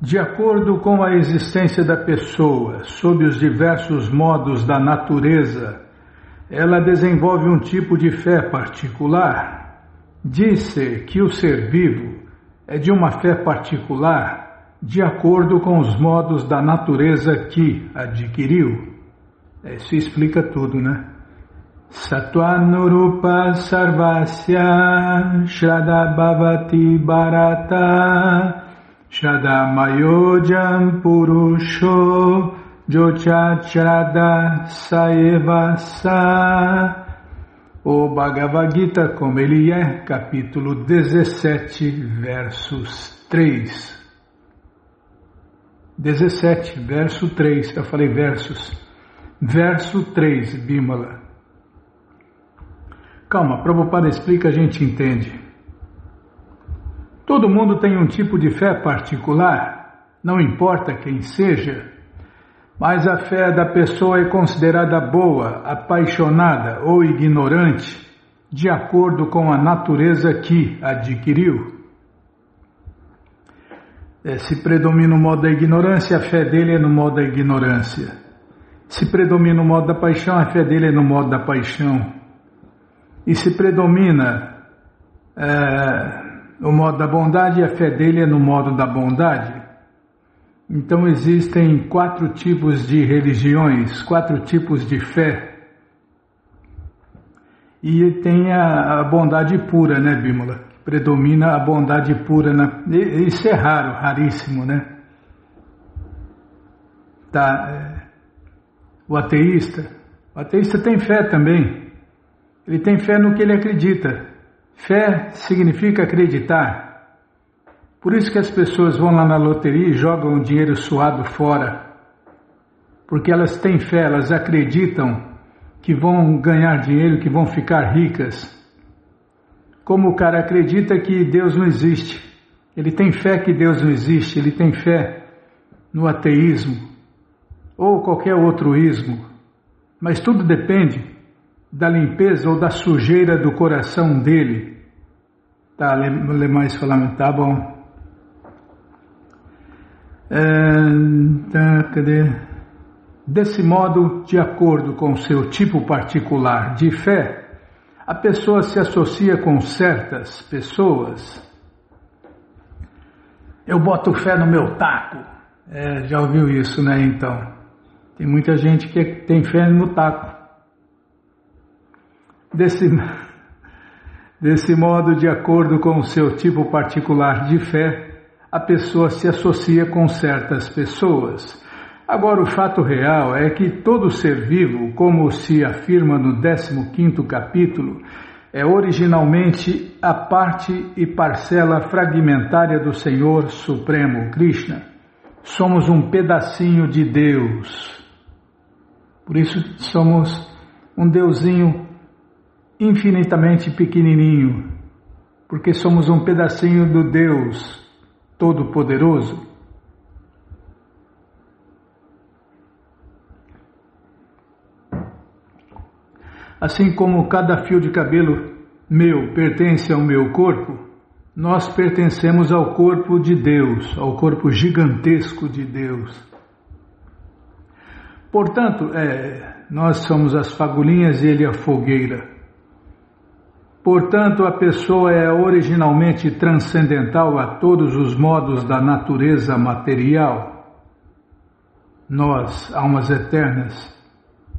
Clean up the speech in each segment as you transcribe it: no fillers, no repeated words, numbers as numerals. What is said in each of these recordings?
De acordo com a existência da pessoa, sob os diversos modos da natureza, ela desenvolve um tipo de fé particular. Diz-se que o ser vivo é de uma fé particular, de acordo com os modos da natureza que adquiriu. Isso explica tudo, né? Sattvanurupa sarvasya shraddha bhavati bharata shraddha mayojam purusho jochat shraddha saevasa. O Bhagavad Gita como ele é, capítulo 17, versos 3. 17, verso 3, eu falei versos. Verso 3, Bimala. Calma, Prabhupada explica, a gente entende. Todo mundo tem um tipo de fé particular, não importa quem seja, mas a fé da pessoa é considerada boa, apaixonada ou ignorante, de acordo com a natureza que adquiriu. Se predomina o modo da ignorância, a fé dele é no modo da ignorância. Se predomina o modo da paixão, a fé dele é no modo da paixão. E se predomina o modo da bondade, a fé dele é no modo da bondade. Então existem 4 tipos de religiões, 4 tipos de fé. E tem a bondade pura, né, Bímola? Predomina a bondade pura. Isso é raro, raríssimo, né? O ateísta tem fé também. Ele tem fé no que ele acredita. Fé significa acreditar. Por isso que as pessoas vão lá na loteria e jogam o dinheiro suado fora. Porque elas têm fé, elas acreditam que vão ganhar dinheiro, que vão ficar ricas. Como o cara acredita que Deus não existe. Ele tem fé que Deus não existe, ele tem fé no ateísmo ou qualquer outro ismo. Mas tudo depende da limpeza ou da sujeira do coração dele. Lê mais falando, tá bom. Cadê? Desse modo, de acordo com o seu tipo particular de fé, a pessoa se associa com certas pessoas. Eu boto fé no meu taco. Já ouviu isso, né? Então, tem muita gente que tem fé no taco. Desse modo, de acordo com o seu tipo particular de fé, a pessoa se associa com certas pessoas. Agora, o fato real é que todo ser vivo, como se afirma no 15º capítulo, é originalmente a parte e parcela fragmentária do Senhor Supremo Krishna. Somos um pedacinho de Deus. Por isso somos um deusinho infinitamente pequenininho, porque somos um pedacinho do Deus Todo-Poderoso. Assim como cada fio de cabelo meu pertence ao meu corpo, nós pertencemos ao corpo de Deus, ao corpo gigantesco de Deus. Portanto, nós somos as fagulhinhas e ele a fogueira. Portanto, a pessoa é originalmente transcendental a todos os modos da natureza material. Nós, almas eternas,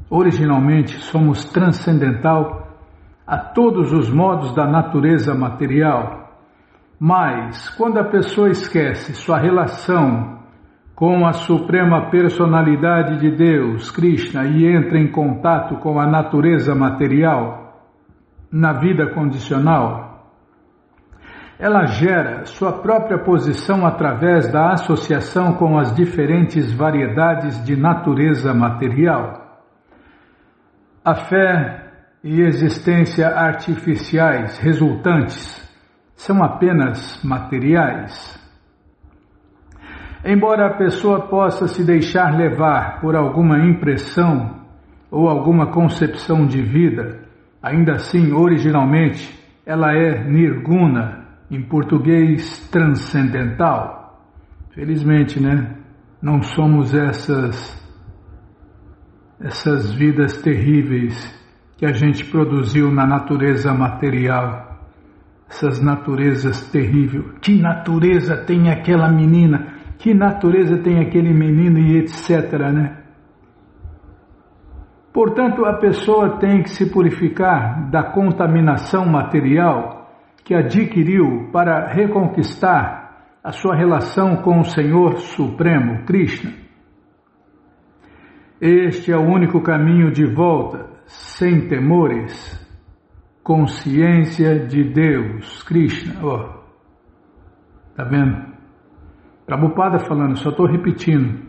originalmente somos transcendental a todos os modos da natureza material. Mas, quando a pessoa esquece sua relação com a Suprema Personalidade de Deus, Krishna, e entra em contato com a natureza material, na vida condicional, ela gera sua própria posição através da associação com as diferentes variedades de natureza material. A fé e existência artificiais resultantes são apenas materiais. Embora a pessoa possa se deixar levar por alguma impressão ou alguma concepção de vida, ainda assim, originalmente, ela é nirguna, em português, transcendental. Felizmente, né? Não somos essas vidas terríveis que a gente produziu na natureza material. Essas naturezas terríveis. Que natureza tem aquela menina? Que natureza tem aquele menino e etc, né? Portanto, a pessoa tem que se purificar da contaminação material que adquiriu para reconquistar a sua relação com o Senhor Supremo, Krishna. Este é o único caminho de volta, sem temores. Consciência de Deus, Krishna. Tá vendo? Prabhupada falando, só estou repetindo.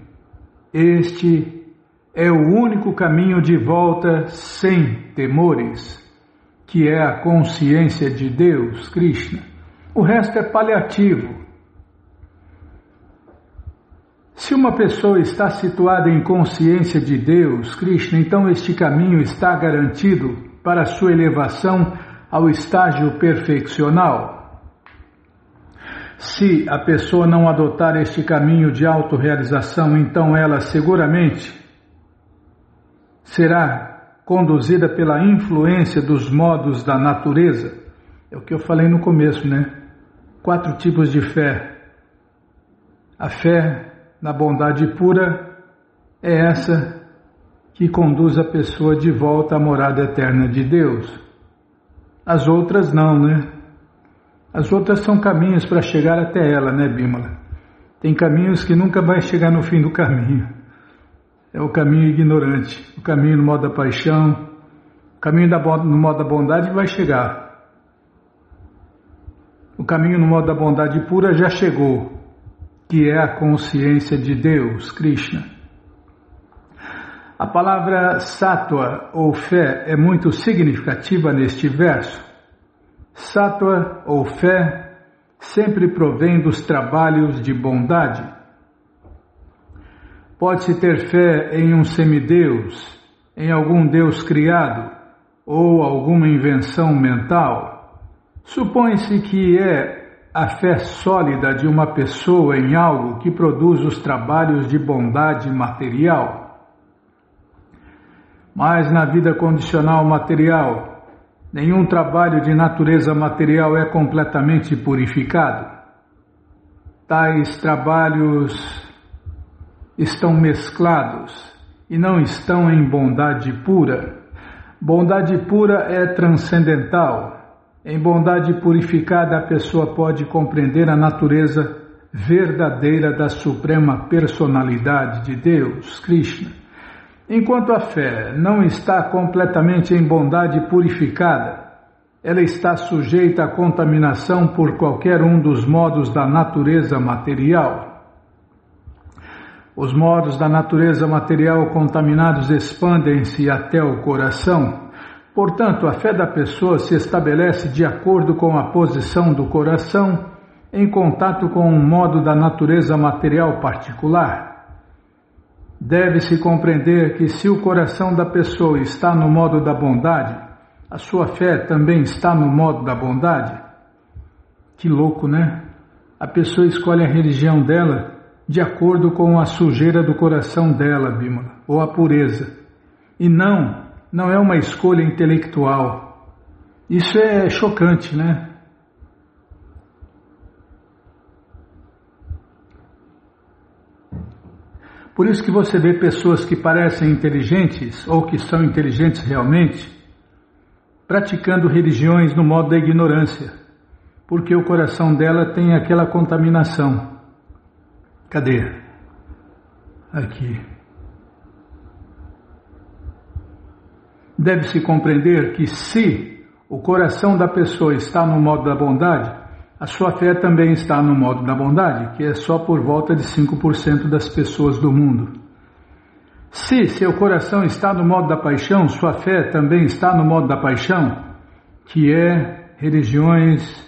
Este é o único caminho de volta sem temores, que é a consciência de Deus, Krishna. O resto é paliativo. Se uma pessoa está situada em consciência de Deus, Krishna, então este caminho está garantido para a sua elevação ao estágio perfeccional. Se a pessoa não adotar este caminho de autorrealização, então ela seguramente será conduzida pela influência dos modos da natureza. É o que eu falei no começo, né? 4 tipos de fé. A fé na bondade pura é essa que conduz a pessoa de volta à morada eterna de Deus. As outras não, né? As outras são caminhos para chegar até ela, né, Bímola? Tem caminhos que nunca vai chegar no fim do caminho. É o caminho ignorante, o caminho no modo da paixão, o caminho no modo da bondade vai chegar. O caminho no modo da bondade pura já chegou, que é a consciência de Deus, Krishna. A palavra sattva ou fé é muito significativa neste verso. Sattva ou fé sempre provém dos trabalhos de bondade. Pode-se ter fé em um semideus, em algum deus criado ou alguma invenção mental. Supõe-se que é a fé sólida de uma pessoa em algo que produz os trabalhos de bondade material. Mas na vida condicional material, nenhum trabalho de natureza material é completamente purificado. Tais trabalhos estão mesclados e não estão em bondade pura. Bondade pura é transcendental. Em bondade purificada, a pessoa pode compreender a natureza verdadeira da Suprema Personalidade de Deus, Krishna. Enquanto a fé não está completamente em bondade purificada, ela está sujeita à contaminação por qualquer um dos modos da natureza material. Os modos da natureza material contaminados expandem-se até o coração. Portanto, a fé da pessoa se estabelece de acordo com a posição do coração em contato com um modo da natureza material particular. Deve-se compreender que se o coração da pessoa está no modo da bondade, a sua fé também está no modo da bondade. Que louco, né? A pessoa escolhe a religião dela de acordo com a sujeira do coração dela, Bímola, ou a pureza. E não é uma escolha intelectual. Isso é chocante, né? Por isso que você vê pessoas que parecem inteligentes, ou que são inteligentes realmente, praticando religiões no modo da ignorância, porque o coração dela tem aquela contaminação. Cadê? Aqui. Deve-se compreender que se o coração da pessoa está no modo da bondade, a sua fé também está no modo da bondade, que é só por volta de 5% das pessoas do mundo. Se seu coração está no modo da paixão, sua fé também está no modo da paixão, que é religiões.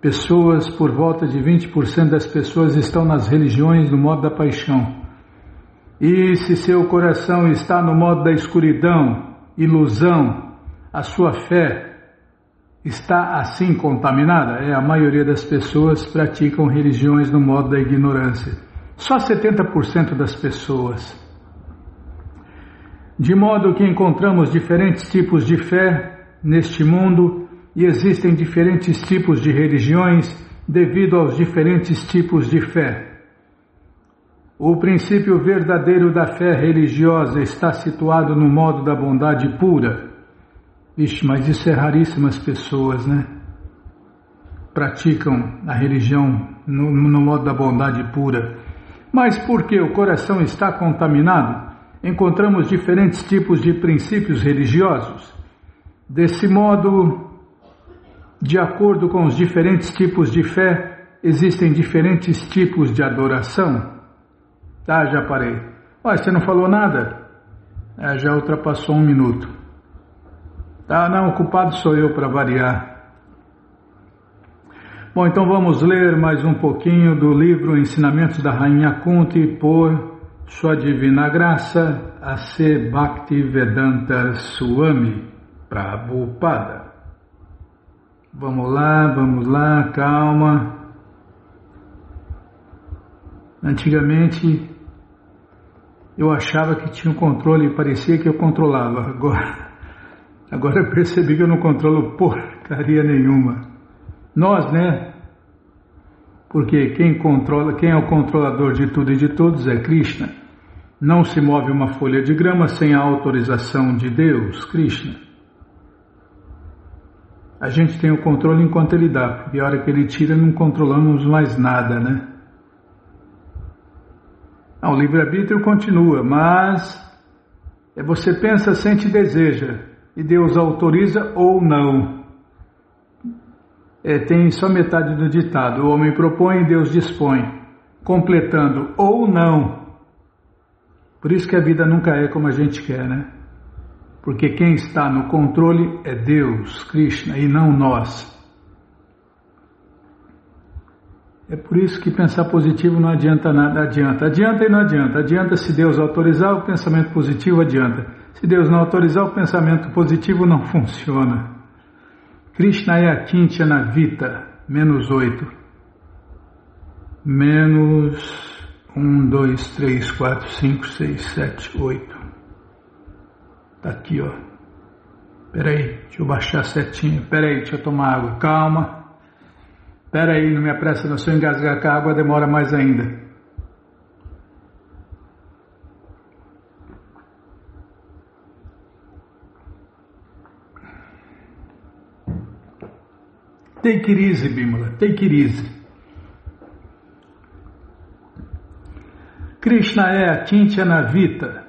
Pessoas, por volta de 20% das pessoas estão nas religiões no modo da paixão. E se seu coração está no modo da escuridão, ilusão, a sua fé está assim contaminada? A maioria das pessoas praticam religiões no modo da ignorância. Só 70% das pessoas. De modo que encontramos diferentes tipos de fé neste mundo e existem diferentes tipos de religiões devido aos diferentes tipos de fé. O princípio verdadeiro da fé religiosa está situado no modo da bondade pura. Vixe, mas isso é raríssimas pessoas, né? Praticam a religião no modo da bondade pura. Mas porque o coração está contaminado, encontramos diferentes tipos de princípios religiosos. Desse modo, de acordo com os diferentes tipos de fé, existem diferentes tipos de adoração. Tá, já parei. Olha, você não falou nada? Já ultrapassou 1 minuto. Tá, não, o culpado sou eu para variar. Bom, então vamos ler mais um pouquinho do livro Ensinamentos da Rainha Kunti por Sua Divina Graça, A.C. Bhaktivedanta Swami Prabhupada. Vamos lá, calma. Antigamente eu achava que tinha o controle e parecia que eu controlava. Agora eu percebi que eu não controlo porcaria nenhuma. Nós, né? Porque quem é o controlador de tudo e de todos é Krishna. Não se move uma folha de grama sem a autorização de Deus, Krishna. A gente tem o controle enquanto Ele dá, porque a hora que Ele tira não controlamos mais nada, né? O livre-arbítrio continua, mas você pensa, sente e deseja, e Deus autoriza ou não. Tem só metade do ditado, o homem propõe e Deus dispõe, completando ou não. Por isso que a vida nunca é como a gente quer, né? Porque quem está no controle é Deus, Krishna, e não nós. É por isso que pensar positivo não adianta nada, adianta e não adianta. Adianta se Deus autorizar, o pensamento positivo adianta. Se Deus não autorizar, o pensamento positivo não funciona. Krishna é a Kintyana Vita, -8. -1, 2, 3, 4, 5, 6, 7, 8. Tá aqui, ó. Peraí, deixa eu baixar a setinha. Peraí, deixa eu tomar água. Calma. Peraí, não me apressa, não. Se eu engasgar com a água, demora mais ainda. Take it easy, Bimala. Take it easy. Krishna é a Kintyana Vita,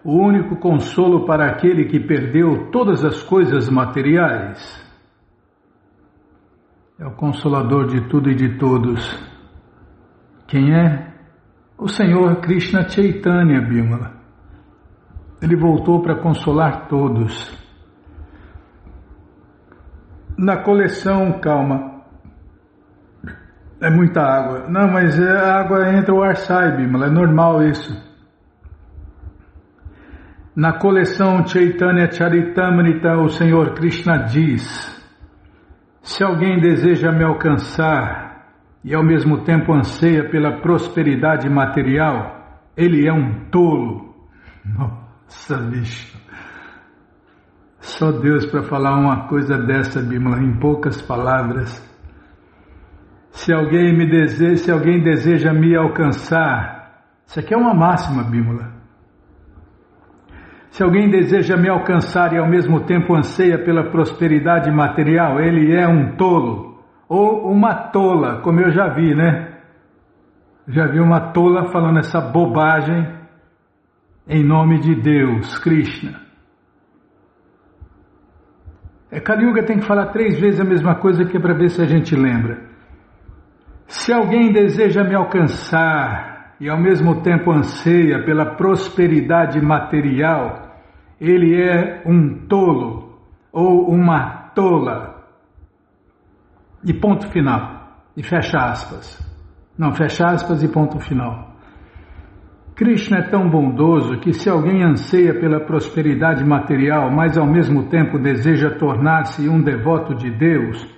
o único consolo para aquele que perdeu todas as coisas materiais. É o consolador de tudo e de todos. Quem é? O Senhor Krishna Chaitanya, Bimala. Ele voltou para consolar todos. Na coleção, calma, é muita água. Não, mas a água entra, o ar sai, Bimala, é normal isso. Na coleção Chaitanya Charitamrita, o Senhor Krishna diz: se alguém deseja me alcançar e ao mesmo tempo anseia pela prosperidade material, ele é um tolo. Nossa, bicho. Só Deus para falar uma coisa dessa, Bimala, em poucas palavras. Se alguém deseja me alcançar, isso aqui é uma máxima, Bimala. Se alguém deseja me alcançar e ao mesmo tempo anseia pela prosperidade material, ele é um tolo ou uma tola, como eu já vi, né? Já vi uma tola falando essa bobagem em nome de Deus, Krishna. Kali Yuga tem que falar 3 vezes a mesma coisa que é para ver se a gente lembra. Se alguém deseja me alcançar e ao mesmo tempo anseia pela prosperidade material, ele é um tolo ou uma tola. E ponto final. E fecha aspas. Não, fecha aspas e ponto final. Krishna é tão bondoso que se alguém anseia pela prosperidade material, mas ao mesmo tempo deseja tornar-se um devoto de Deus,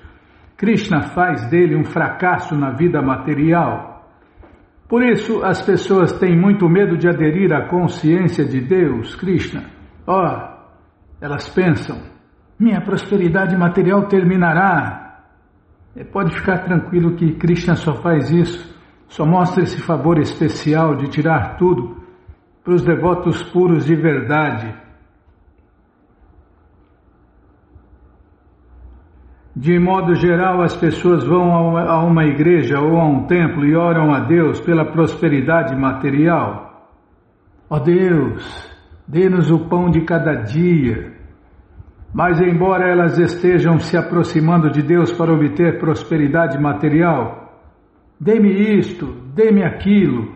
Krishna faz dele um fracasso na vida material. Por isso, as pessoas têm muito medo de aderir à consciência de Deus, Krishna. Elas pensam, minha prosperidade material terminará. Pode ficar tranquilo que Krishna só faz isso, só mostra esse favor especial de tirar tudo para os devotos puros de verdade. De modo geral, as pessoas vão a uma igreja ou a um templo e oram a Deus pela prosperidade material. Ó Deus, dê-nos o pão de cada dia. Mas embora elas estejam se aproximando de Deus para obter prosperidade material, dê-me isto, dê-me aquilo,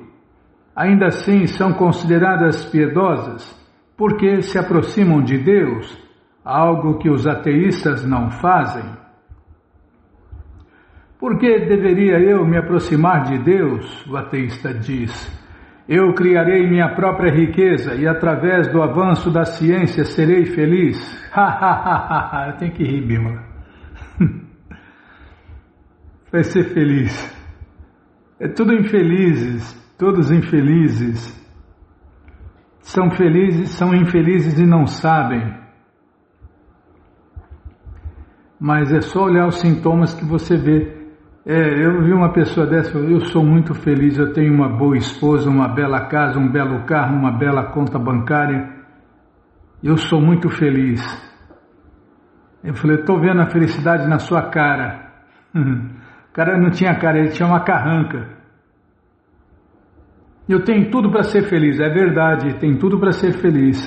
ainda assim são consideradas piedosas, porque se aproximam de Deus, algo que os ateístas não fazem. Por que deveria eu me aproximar de Deus? O ateísta diz. Eu criarei minha própria riqueza e através do avanço da ciência serei feliz. Eu tenho que rir, Bímola. Vai ser feliz. É tudo infelizes, todos infelizes. São felizes, são infelizes e não sabem. Mas é só olhar os sintomas que você vê. Eu vi uma pessoa dessa, eu sou muito feliz, eu tenho uma boa esposa, uma bela casa, um belo carro, uma bela conta bancária. Eu sou muito feliz. Eu falei, estou vendo a felicidade na sua cara. O cara não tinha cara, ele tinha uma carranca. Eu tenho tudo para ser feliz, é verdade, tem tudo para ser feliz.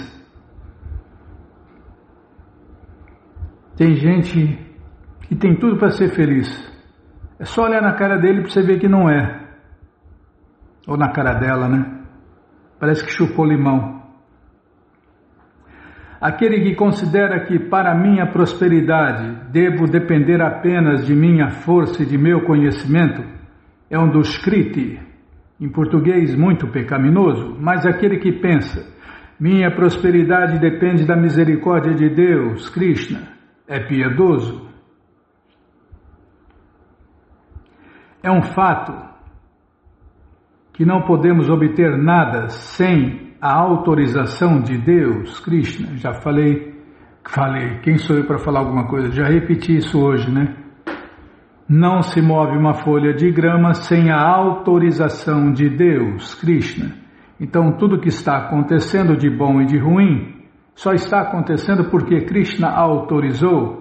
Tem gente que tem tudo para ser feliz. É só olhar na cara dele para você ver que não é. Ou na cara dela, né? Parece que chupou limão. Aquele que considera que para minha prosperidade devo depender apenas de minha força e de meu conhecimento é um Duskriti, em português muito pecaminoso, mas aquele que pensa, minha prosperidade depende da misericórdia de Deus, Krishna, é piedoso. É um fato que não podemos obter nada sem a autorização de Deus, Krishna. Já falei, quem sou eu para falar alguma coisa? Já repeti isso hoje, né? Não se move uma folha de grama sem a autorização de Deus, Krishna. Então tudo que está acontecendo de bom e de ruim só está acontecendo porque Krishna autorizou.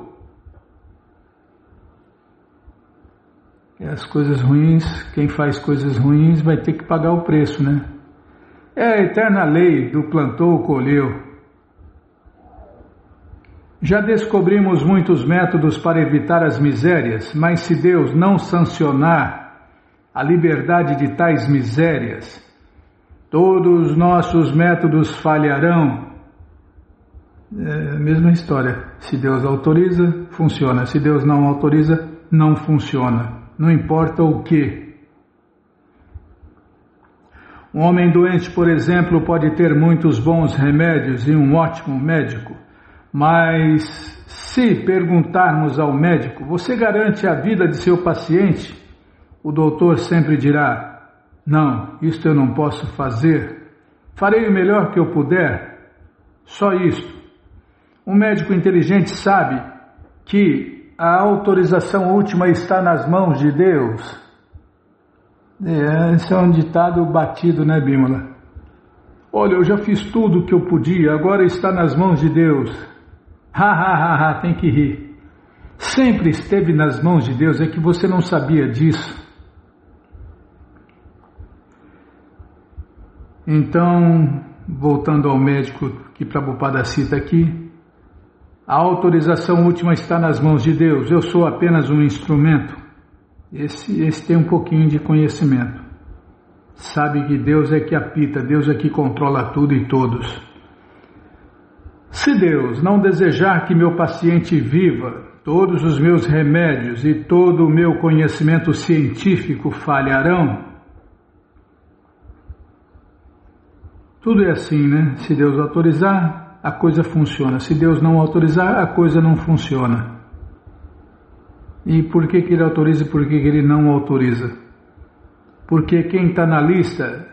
E as coisas ruins, quem faz coisas ruins vai ter que pagar o preço, né? É a eterna lei do plantou, colheu. Já descobrimos muitos métodos para evitar as misérias, mas se Deus não sancionar a liberdade de tais misérias, todos os nossos métodos falharão. É a mesma história. Se Deus autoriza, funciona. Se Deus não autoriza, não funciona. Não importa o que. Um homem doente, por exemplo, pode ter muitos bons remédios e um ótimo médico, mas se perguntarmos ao médico, você garante a vida de seu paciente? O doutor sempre dirá, não, isto eu não posso fazer, farei o melhor que eu puder, só isto. Um médico inteligente sabe que a autorização última está nas mãos de Deus. Esse é um ditado batido, né, Bímola? Olha, eu já fiz tudo o que eu podia, agora está nas mãos de Deus. Tem que rir. Sempre esteve nas mãos de Deus, é que você não sabia disso. Então, voltando ao médico que Prabhupada cita aqui, a autorização última está nas mãos de Deus, eu sou apenas um instrumento. Esse tem um pouquinho de conhecimento. Sabe que Deus é que apita, Deus é que controla tudo e todos. Se Deus não desejar que meu paciente viva, todos os meus remédios e todo o meu conhecimento científico falharão. Tudo é assim, né? Se Deus autorizar, a coisa funciona. Se Deus não autorizar, a coisa não funciona. E por que Ele autoriza e por que Ele não autoriza? Porque quem está na lista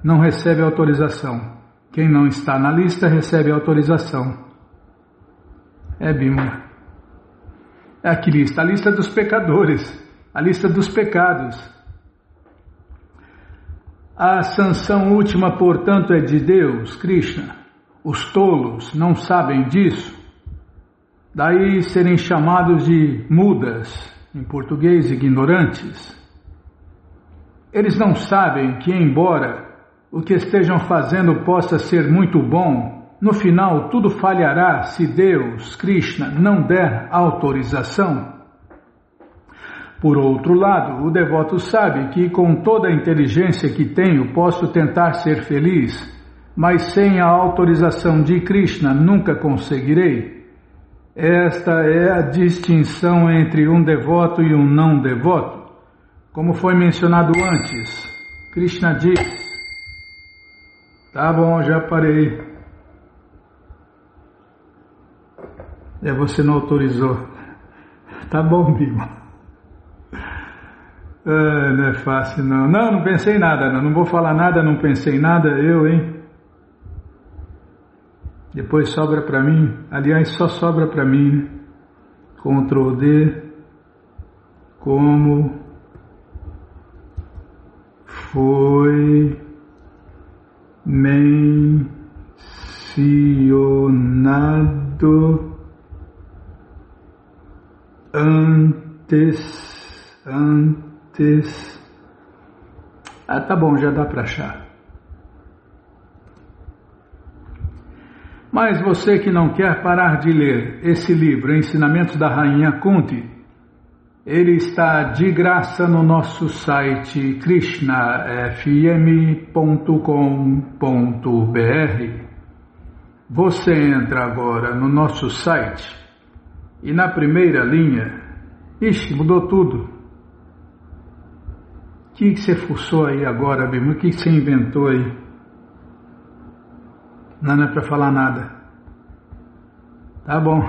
não recebe autorização. Quem não está na lista recebe autorização. Bima. É que lista? A lista dos pecadores, a lista dos pecados. A sanção última, portanto, é de Deus, Krishna. Os tolos não sabem disso. Daí serem chamados de mudas, em português, ignorantes. Eles não sabem que, embora o que estejam fazendo possa ser muito bom, no final tudo falhará se Deus, Krishna, não der autorização. Por outro lado, o devoto sabe que com toda a inteligência que tenho posso tentar ser feliz, mas sem a autorização de Krishna nunca conseguirei. Esta é a distinção entre um devoto e um não devoto. Como foi mencionado antes, Krishna diz: tá bom, já parei. Você não autorizou. Tá bom, Bima. Não é fácil, não. Não pensei em nada, não vou falar nada, não pensei em nada, hein? Depois sobra para mim, aliás, só sobra para mim, né? Ctrl D, como foi mencionado antes. Tá bom, já dá para achar. Mas você que não quer parar de ler esse livro, Ensinamentos da Rainha Kunti, ele está de graça no nosso site krishnafm.com.br. Você entra agora no nosso site e na primeira linha, mudou tudo. O que você fuçou aí agora, Bima? O que você inventou aí? Não é para falar nada. Tá bom.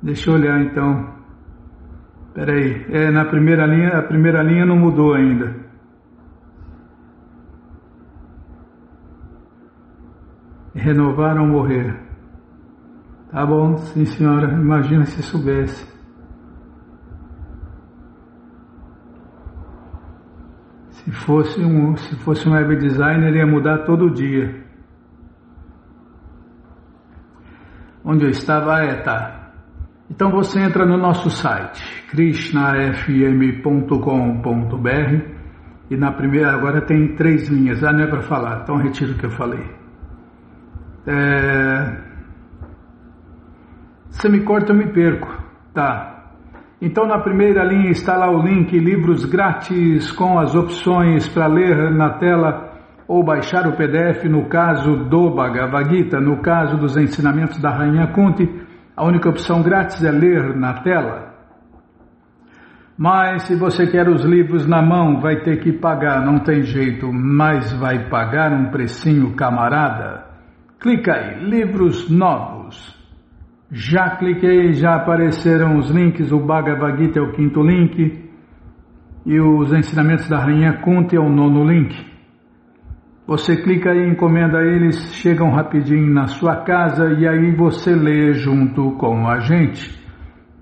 Deixa eu olhar então. Espera aí. Na primeira linha, a primeira linha não mudou ainda. Renovar ou morrer. Tá bom, sim senhora. Imagina se soubesse. Se fosse um web designer, ia mudar todo dia. Onde eu estava, tá. Então você entra no nosso site, krishnafm.com.br, e na primeira, agora tem 3 linhas, não é para falar, então retiro o que eu falei. Se me corta, eu me perco, tá. Então na primeira linha está lá o link livros grátis com as opções para ler na tela ou baixar o PDF no caso do Bhagavad Gita, no caso dos ensinamentos da Rainha Kunti, a única opção grátis é ler na tela. Mas se você quer os livros na mão, vai ter que pagar, não tem jeito, mas vai pagar um precinho camarada. Clica aí, livros novos. Já cliquei, já apareceram os links, o Bhagavad Gita é o 5º link e os ensinamentos da Rainha Kunti é o 9º link. Você clica aí, encomenda eles, chegam rapidinho na sua casa e aí você lê junto com a gente,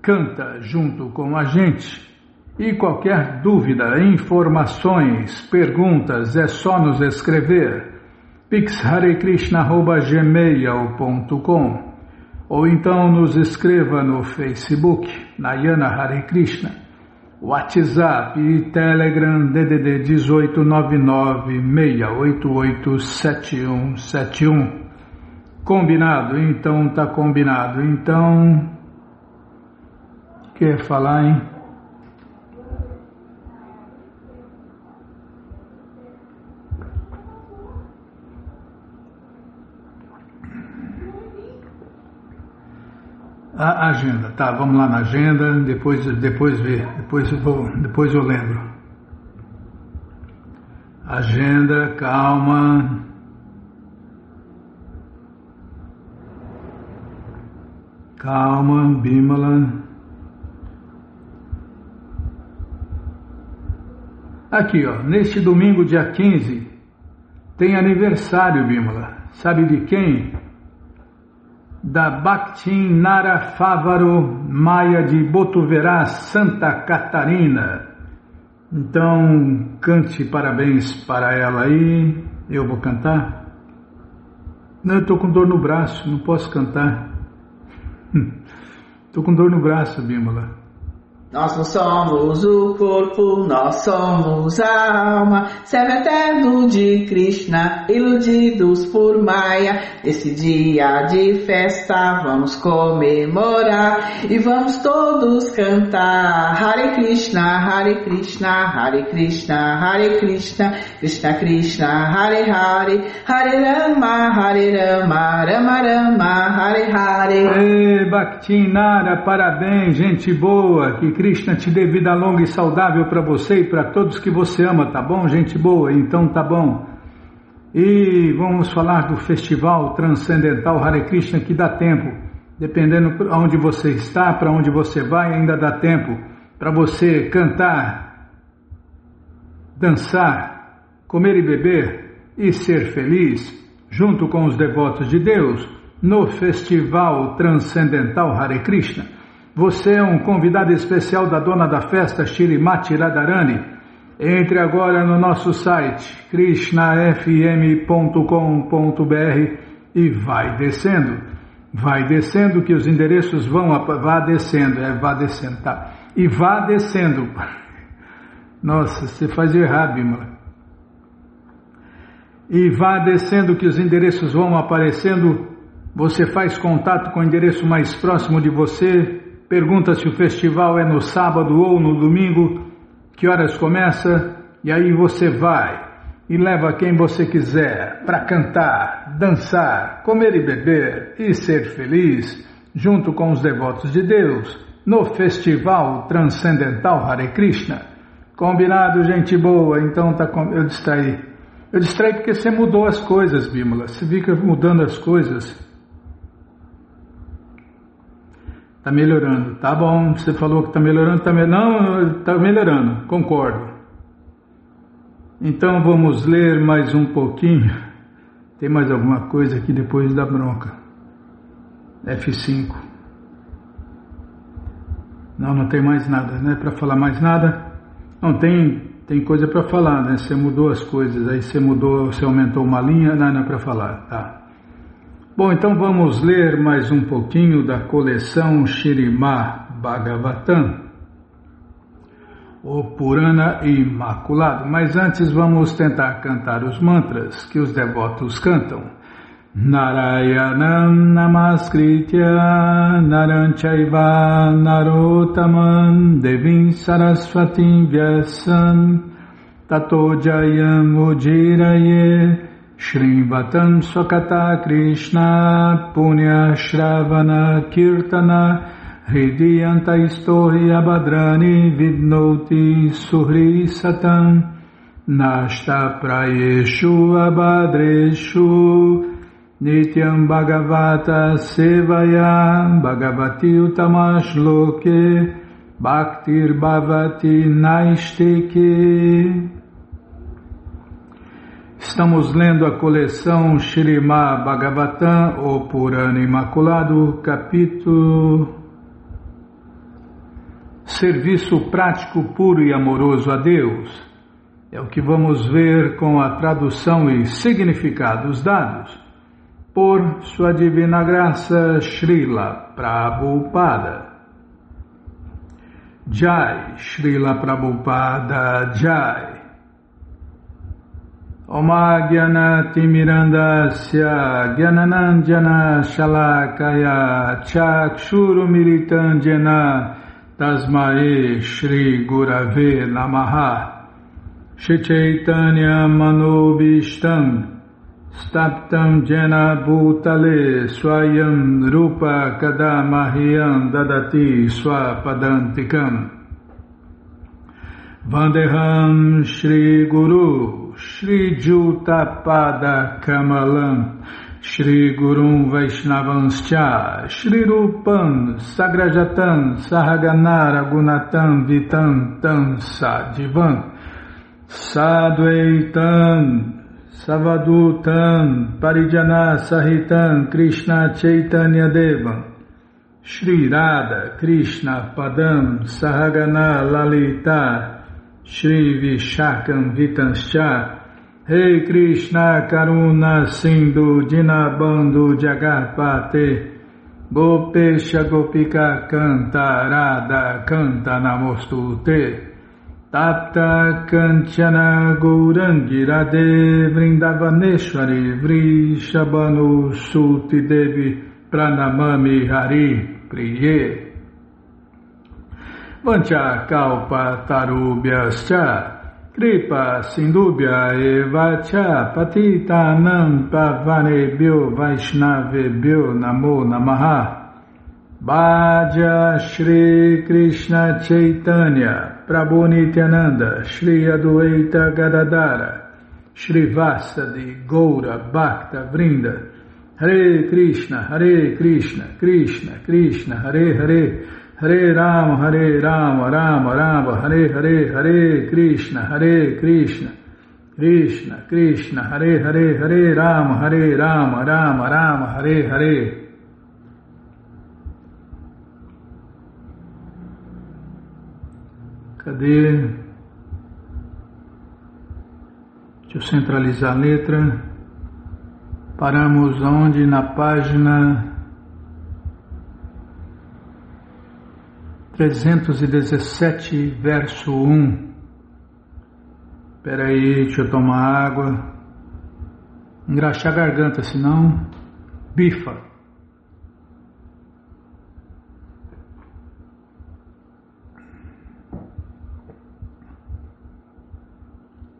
canta junto com a gente. E qualquer dúvida, informações, perguntas, é só nos escrever pixharekrishna@gmail.com ou então nos escreva no Facebook, Nayana Hare Krishna, WhatsApp e Telegram DDD 18996887171. Combinado? Então tá combinado. Então, quer falar, hein? A agenda, tá, vamos lá na agenda, depois eu lembro. Agenda, calma. Calma, Bimala. Aqui, ó, neste domingo, dia 15, tem aniversário, Bimala. Sabe de quem? Da Bhaktin Nara Fávaro Maia de Botuverá, Santa Catarina. Então, cante parabéns para ela aí. Eu vou cantar? Não, eu estou com dor no braço, não posso cantar. Estou com dor no braço, Bimala. Nós não somos o corpo, nós somos a alma, servo eterno de Krishna, iludidos por Maya. Esse dia de festa vamos comemorar e vamos todos cantar Hare Krishna, Hare Krishna, Hare Krishna, Hare Krishna, Krishna Krishna, Hare Hare, Hare Rama, Rama Rama, Hare Hare. Ei, Bhaktinara, parabéns, gente boa, que Krishna te dê vida longa e saudável para você e para todos que você ama, tá bom, gente boa? Então tá bom. E vamos falar do Festival Transcendental Hare Krishna, que dá tempo, dependendo aonde você está, para onde você vai, ainda dá tempo para você cantar, dançar, comer e beber e ser feliz, junto com os devotos de Deus, no Festival Transcendental Hare Krishna. Você é um convidado especial da dona da festa, Shrimati Radharani. Entre agora no nosso site, krishnafm.com.br e vai descendo. Vai descendo que os endereços vá descendo, tá? E vá descendo. Nossa, você faz errado, Bimala. E vá descendo que os endereços vão aparecendo. Você faz contato com o endereço mais próximo de você. Pergunta se o festival é no sábado ou no domingo, que horas começa, e aí você vai e leva quem você quiser para cantar, dançar, comer e beber e ser feliz, junto com os devotos de Deus, no Festival Transcendental Hare Krishna. Combinado, gente boa? Então eu distraí. Eu distraí porque você mudou as coisas, Bimala. Você fica mudando as coisas. Está melhorando, tá bom, você falou que está melhorando, não, está melhorando, concordo. Então vamos ler mais um pouquinho, tem mais alguma coisa aqui depois da bronca, F5, não tem mais nada, né, para falar mais nada, não tem coisa para falar, né, você mudou as coisas, aí você aumentou uma linha, não é para falar, tá. Bom, então vamos ler mais um pouquinho da coleção Śrīmad Bhagavatam, o Purana Imaculado. Mas antes vamos tentar cantar os mantras que os devotos cantam. Narayanam Namaskritya Naranchaiva Narottaman Devim Saraswatim Vyasam Tato Jayam Ujiraye Shrivatam Swakata Krishna Punya Shravana Kirtana Hridiyanta Istori Abhadrani Vidnoti Suhri Satam Nashta Prayeshu Abhadreshu Nityam Bhagavata Sevaya Bhagavati Utamash Loke Bhaktir Bhavati Naisteke. Estamos lendo a coleção Śrīmad Bhagavatam, o Purana Imaculado, capítulo Serviço Prático Puro e Amoroso a Deus. É o que vamos ver com a tradução e significados dados por Sua Divina Graça Srila Prabhupada. Jai, Srila Prabhupada Jai. Oma Gyana Timirandasya Gyananandjana Shalakaya Chakshuru Militandjana Tasmae Shri Gurave Namaha Shri Chaitanya Manobishtam Staptam Jena Bhutale Swayam Rupa Kadamahyam Dadati Swapadantikam Vandeham Shri Guru Shri Juta Pada Kamalam Shri Gurum Vaishnavanscha Shri Rupam Sagrajatan Sahagana Raghunathan Vitam Tam Sadivam Sadvaitam Savadutam Parijana Sahitam Krishna Chaitanya Devam Shri Radha Krishna Padam Sahagana Lalita Shri Vishakam Vitanscha Rei Krishna Karuna Sindhu Dinabandhu Jagarpate Gopesha Gopika Canta Radha Canta Namostute Tapta Kanchana Gourangi Radhe Vrindavaneshwari Vrishabhanu Suti Devi Pranamami Hari Priye Vancha Kalpa Tarubhyascha Kripa Sindubhya Evacha Patitanam Pavanebhyo Vaishnavebhyo Namo Namaha Bhaja Shri Krishna Chaitanya Prabhu Nityananda Shri Adwaita Gadadara Shri Vasadi Goura Bhakta Vrinda Hare Krishna Krishna Krishna Hare Hare Hare Rama Rama Rama Hare Hare Hare Krishna Krishna Krishna Hare Hare Hare Rama Rama Rama Hare Hare. Cadê? Deixa eu centralizar a letra. Paramos onde? Na página 317, verso 1. Espera aí, deixa eu tomar água. Engraxar a garganta, senão bifa.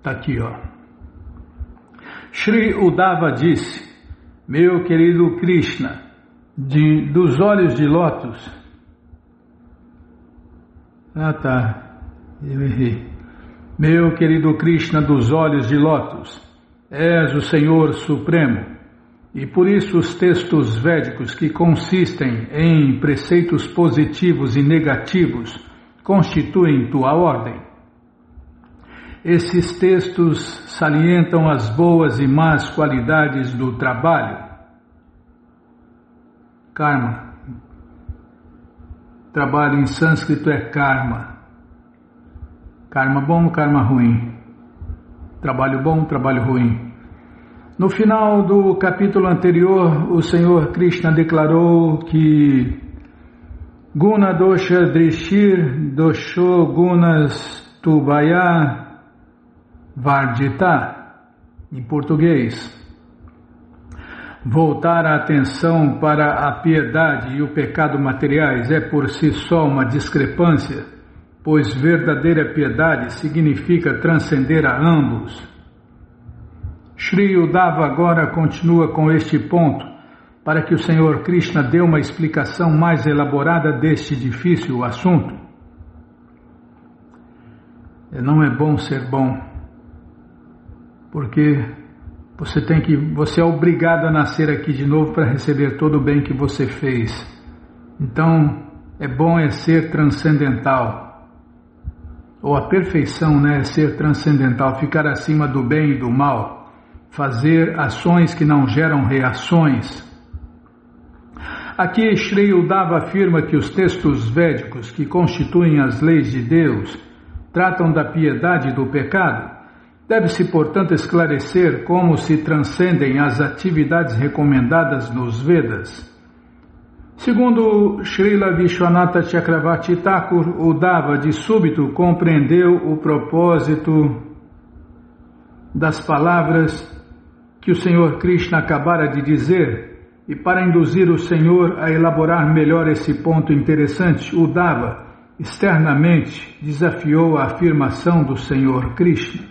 Tá aqui, ó. Shri Uddhava disse: meu querido Krishna, dos olhos de lótus. Eu errei. Meu querido Krishna dos olhos de lótus, és o Senhor Supremo, e por isso os textos védicos que consistem em preceitos positivos e negativos constituem tua ordem. Esses textos salientam as boas e más qualidades do trabalho. Karma. Trabalho em sânscrito é karma. Karma bom, karma ruim. Trabalho bom, trabalho ruim. No final do capítulo anterior, o Senhor Krishna declarou que Guna dosha drishir dosho gunas tubaya vardita. Em português, voltar a atenção para a piedade e o pecado materiais é por si só uma discrepância, pois verdadeira piedade significa transcender a ambos. Shri Uddhava agora continua com este ponto, para que o Senhor Krishna dê uma explicação mais elaborada deste difícil assunto. Não é bom ser bom, porque você é obrigado a nascer aqui de novo para receber todo o bem que você fez. Então, é bom ser transcendental. Ou a perfeição, né, é ser transcendental, ficar acima do bem e do mal, fazer ações que não geram reações. Aqui Shri Uddhava afirma que os textos védicos que constituem as leis de Deus tratam da piedade e do pecado. Deve-se, portanto, esclarecer como se transcendem as atividades recomendadas nos Vedas. Segundo Srila Vishwanatha Chakravarti Thakur, Uddhava de súbito compreendeu o propósito das palavras que o Senhor Krishna acabara de dizer, e para induzir o Senhor a elaborar melhor esse ponto interessante, Uddhava externamente desafiou a afirmação do Senhor Krishna.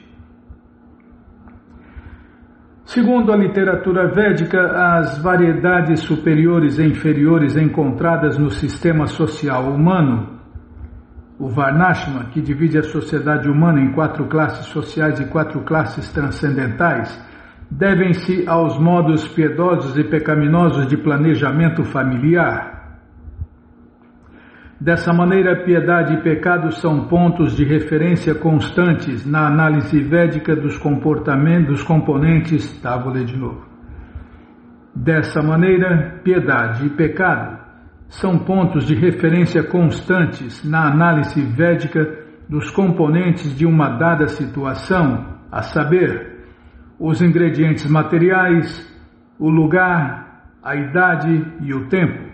Segundo a literatura védica, as variedades superiores e inferiores encontradas no sistema social humano o Varnashrama, que divide a sociedade humana em 4 classes sociais e 4 classes transcendentais, devem-se aos modos piedosos e pecaminosos de planejamento familiar. Dessa maneira, piedade e pecado são pontos de referência constantes na análise védica dos componentes. Vou ler de novo. Dessa maneira, piedade e pecado são pontos de referência constantes na análise védica dos componentes de uma dada situação, a saber, os ingredientes materiais, o lugar, a idade e o tempo.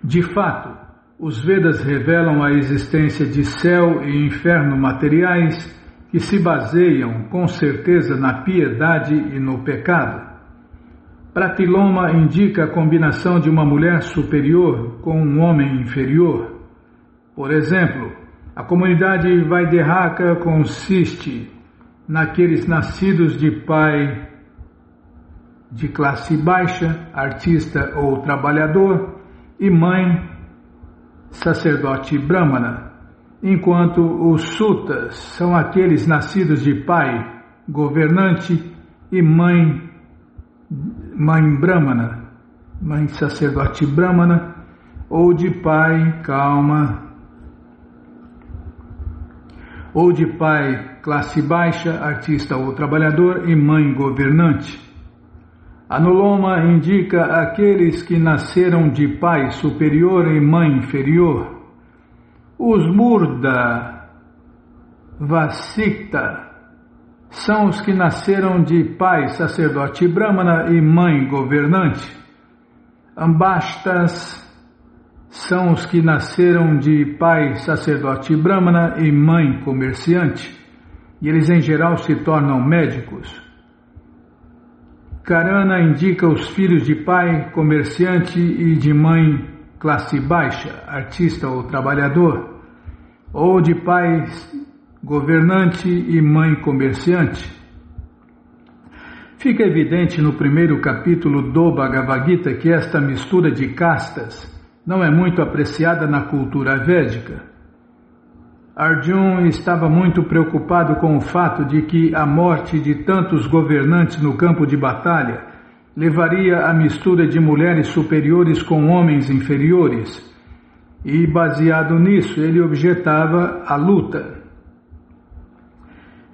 De fato, os Vedas revelam a existência de céu e inferno materiais que se baseiam com certeza na piedade e no pecado. Pratiloma indica a combinação de uma mulher superior com um homem inferior. Por exemplo, a comunidade Vaidehaka consiste naqueles nascidos de pai de classe baixa, artista ou trabalhador, e mãe, sacerdote brahmana, enquanto os Sutas são aqueles nascidos de pai, governante, e mãe brahmana, mãe sacerdote brahmana, ou de pai, ou de pai classe baixa, artista ou trabalhador, e mãe governante. Anuloma indica aqueles que nasceram de pai superior e mãe inferior. Os Murda Vasikta são os que nasceram de pai sacerdote brahmana e mãe governante. Ambastas são os que nasceram de pai sacerdote brahmana e mãe comerciante, e eles em geral se tornam médicos. Karana indica os filhos de pai comerciante e de mãe classe baixa, artista ou trabalhador, ou de pai governante e mãe comerciante. Fica evidente no primeiro capítulo do Bhagavad Gita que esta mistura de castas não é muito apreciada na cultura védica. Arjuna estava muito preocupado com o fato de que a morte de tantos governantes no campo de batalha levaria à mistura de mulheres superiores com homens inferiores, e baseado nisso ele objetava a luta.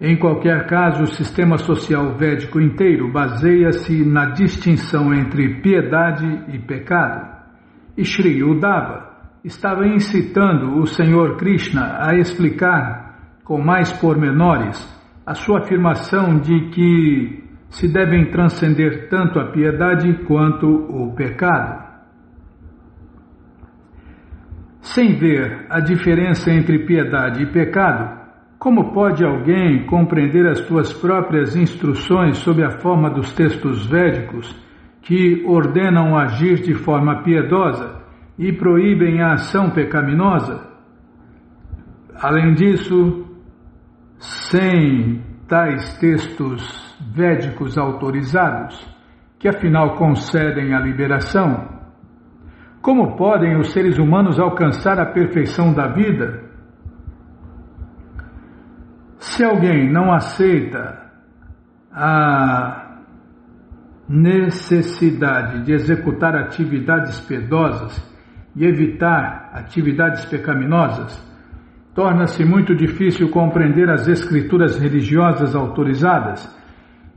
Em qualquer caso, o sistema social védico inteiro baseia-se na distinção entre piedade e pecado. E Shri Uddhava estava incitando o Senhor Krishna a explicar com mais pormenores a sua afirmação de que se devem transcender tanto a piedade quanto o pecado. Sem ver a diferença entre piedade e pecado, como pode alguém compreender as suas próprias instruções sob a forma dos textos védicos que ordenam agir de forma piedosa e proíbem a ação pecaminosa? Além disso, sem tais textos védicos autorizados, que afinal concedem a liberação, como podem os seres humanos alcançar a perfeição da vida? Se alguém não aceita a necessidade de executar atividades piedosas e evitar atividades pecaminosas, torna-se muito difícil compreender as escrituras religiosas autorizadas,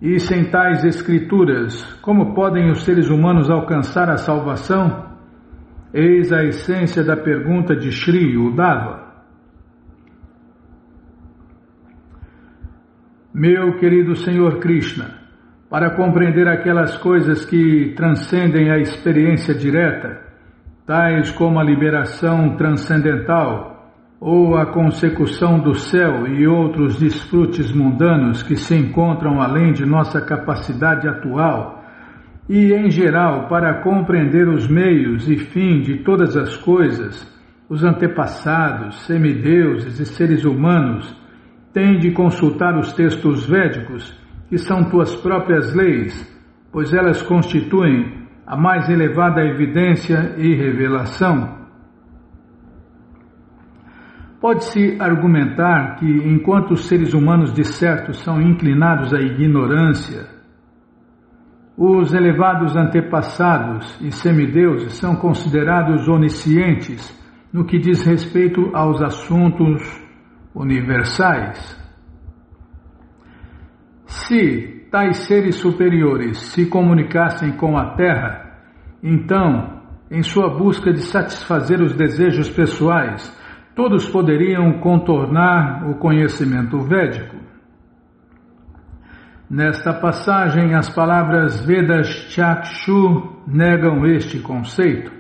e sem tais escrituras, como podem os seres humanos alcançar a salvação? Eis a essência da pergunta de Shri Uddhava. Meu querido Senhor Krishna, para compreender aquelas coisas que transcendem a experiência direta, tais como a liberação transcendental ou a consecução do céu e outros desfrutes mundanos que se encontram além de nossa capacidade atual, e em geral para compreender os meios e fim de todas as coisas, os antepassados, semideuses e seres humanos têm de consultar os textos védicos, que são tuas próprias leis, pois elas constituem a mais elevada evidência e revelação. Pode-se argumentar que, enquanto os seres humanos de certo são inclinados à ignorância, os elevados antepassados e semideuses são considerados oniscientes no que diz respeito aos assuntos universais. Se tais seres superiores se comunicassem com a Terra, então, em sua busca de satisfazer os desejos pessoais, todos poderiam contornar o conhecimento védico. Nesta passagem, as palavras Vedas Chakshu negam este conceito.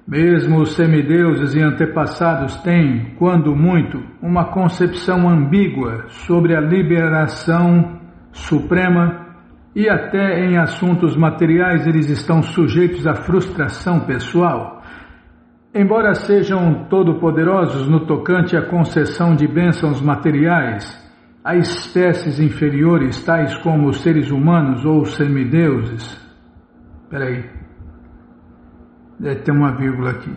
Mesmo os semideuses e antepassados têm, quando muito, uma concepção ambígua sobre a liberação suprema e até em assuntos materiais eles estão sujeitos à frustração pessoal. Embora sejam todo-poderosos no tocante à concessão de bênçãos materiais, a espécies inferiores, tais como os seres humanos ou os semideuses. Tem uma vírgula aqui.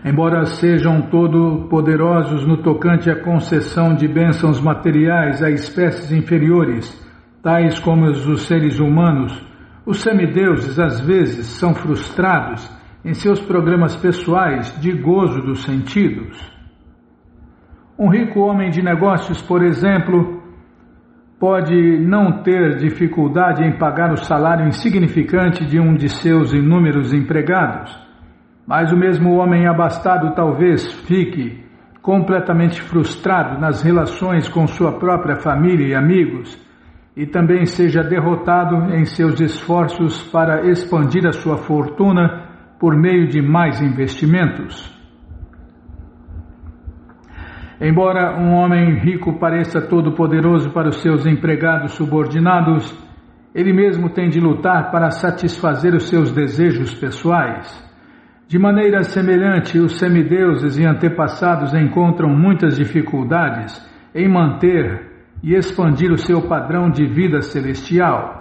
Embora sejam todo-poderosos no tocante à concessão de bênçãos materiais a espécies inferiores, tais como os seres humanos, os semideuses às vezes são frustrados em seus programas pessoais de gozo dos sentidos. Um rico homem de negócios, por exemplo, pode não ter dificuldade em pagar o salário insignificante de um de seus inúmeros empregados, mas o mesmo homem abastado talvez fique completamente frustrado nas relações com sua própria família e amigos e também seja derrotado em seus esforços para expandir a sua fortuna por meio de mais investimentos. Embora um homem rico pareça todo-poderoso para os seus empregados subordinados, ele mesmo tem de lutar para satisfazer os seus desejos pessoais. De maneira semelhante, os semideuses e antepassados encontram muitas dificuldades em manter e expandir o seu padrão de vida celestial.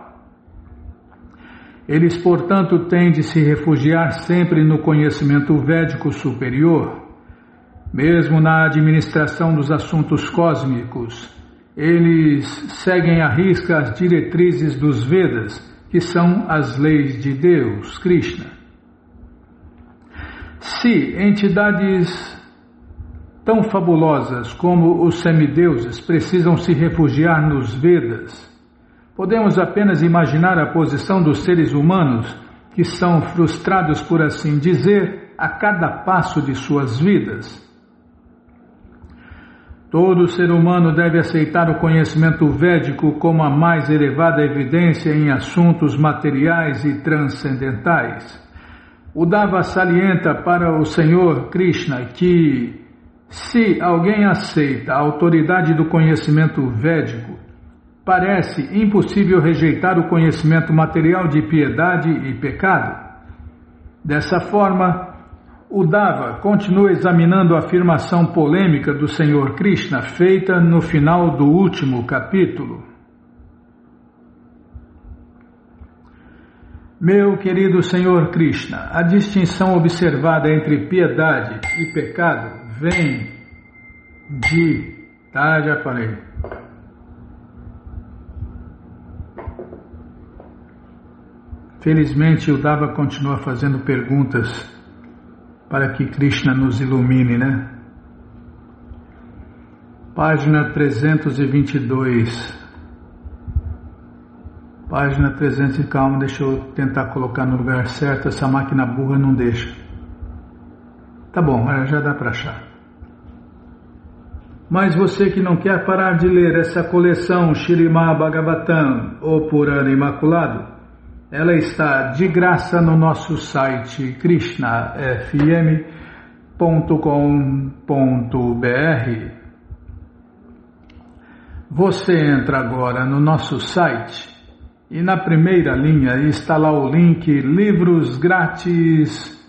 Eles, portanto, têm de se refugiar sempre no conhecimento védico superior. Mesmo na administração dos assuntos cósmicos, eles seguem à risca as diretrizes dos Vedas, que são as leis de Deus, Krishna. Se entidades tão fabulosas como os semideuses precisam se refugiar nos Vedas, podemos apenas imaginar a posição dos seres humanos que são frustrados, por assim dizer, a cada passo de suas vidas. Todo ser humano deve aceitar o conhecimento védico como a mais elevada evidência em assuntos materiais e transcendentais. Uddhava salienta para o Senhor Krishna que, se alguém aceita a autoridade do conhecimento védico, parece impossível rejeitar o conhecimento material de piedade e pecado. Dessa forma, Uddhava continua examinando a afirmação polêmica do Senhor Krishna feita no final do último capítulo. Meu querido Senhor Krishna, a distinção observada entre piedade e pecado vem de... já falei. Felizmente, Uddhava continua fazendo perguntas para que Krishna nos ilumine, né? Página 322. Página 300, calma, deixa eu tentar colocar no lugar certo, essa máquina burra não deixa. Tá bom, já dá para achar. Mas você que não quer parar de ler essa coleção Śrīmad Bhagavatam, o Purana Imaculado, ela está de graça no nosso site krishnafm.com.br. Você entra agora no nosso site e na primeira linha está lá o link Livros Grátis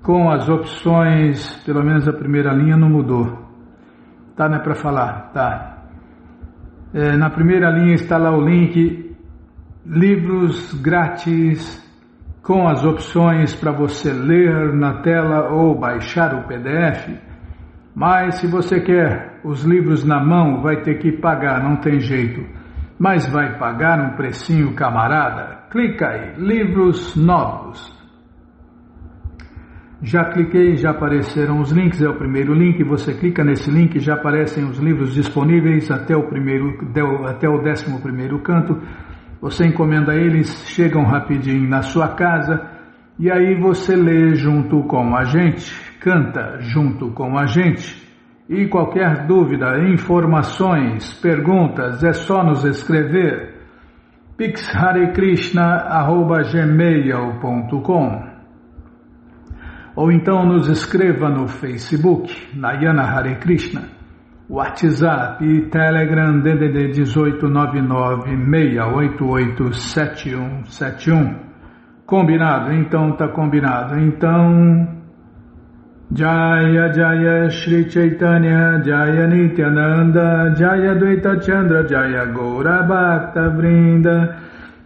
com as opções, pelo menos a primeira linha não mudou. Tá, não é para falar? Tá. Na primeira linha está lá o link Livros Grátis com as opções para você ler na tela ou baixar o PDF. Mas se você quer os livros na mão, vai ter que pagar, não tem jeito. Mas vai pagar um precinho, camarada. Clica aí, livros novos. Já cliquei, já apareceram os links, é o primeiro link, você clica nesse link, já aparecem os livros disponíveis até o 11º canto. Você encomenda eles, chegam rapidinho na sua casa e aí você lê junto com a gente, canta junto com a gente. E qualquer dúvida, informações, perguntas, é só nos escrever pixharekrishna@gmail.com ou então nos escreva no Facebook, Nayana Hare Krishna, WhatsApp e Telegram DDD 1899-688-7171. Combinado? Então tá combinado. Então, Jaya Jaya Shri Chaitanya Jaya Nityananda Jaya Dvaita Chandra Jaya Gaura Bhakta Vrinda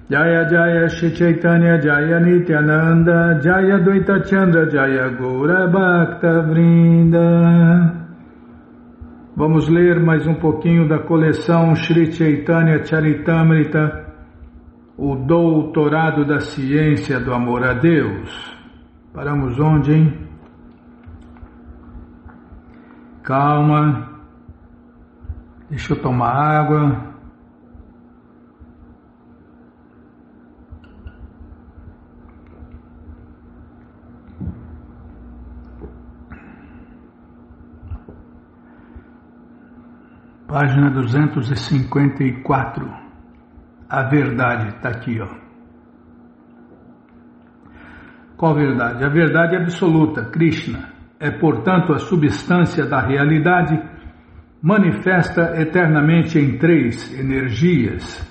Jaya Jaya Shri Chaitanya Jaya Nityananda Jaya Dvaita Chandra Jaya Gaura Bhakta Vrinda. Vamos ler mais um pouquinho da coleção Shri Chaitanya Charitamrita, o Doutorado da Ciência do Amor a Deus. Paramos onde, hein? Calma. Deixa eu tomar água. Página 254. A verdade está aqui, ó. Qual verdade? A verdade absoluta, Krishna, é, portanto, a substância da realidade manifesta eternamente em três energias.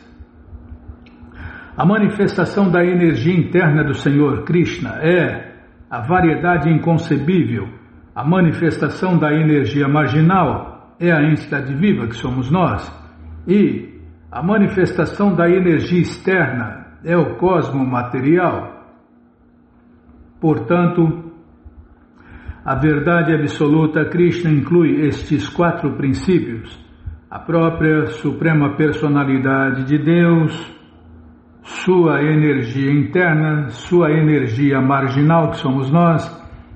A manifestação da energia interna do Senhor Krishna é a variedade inconcebível. A manifestação da energia marginal é a entidade viva que somos nós. E a manifestação da energia externa é o cosmo material. Portanto, a verdade absoluta Krishna inclui estes quatro princípios: a própria suprema personalidade de Deus, sua energia interna, sua energia marginal, que somos nós,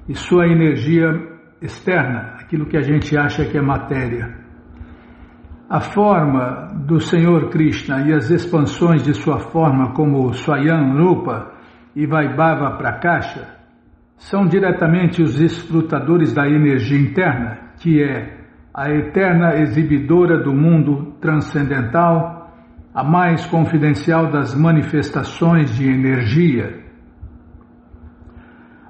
e sua energia externa, aquilo que a gente acha que é matéria. A forma do Senhor Krishna e as expansões de sua forma, como Swayam Rupa e Vaibhava Prakasha, são diretamente os escrutadores da energia interna, que é a eterna exibidora do mundo transcendental, a mais confidencial das manifestações de energia.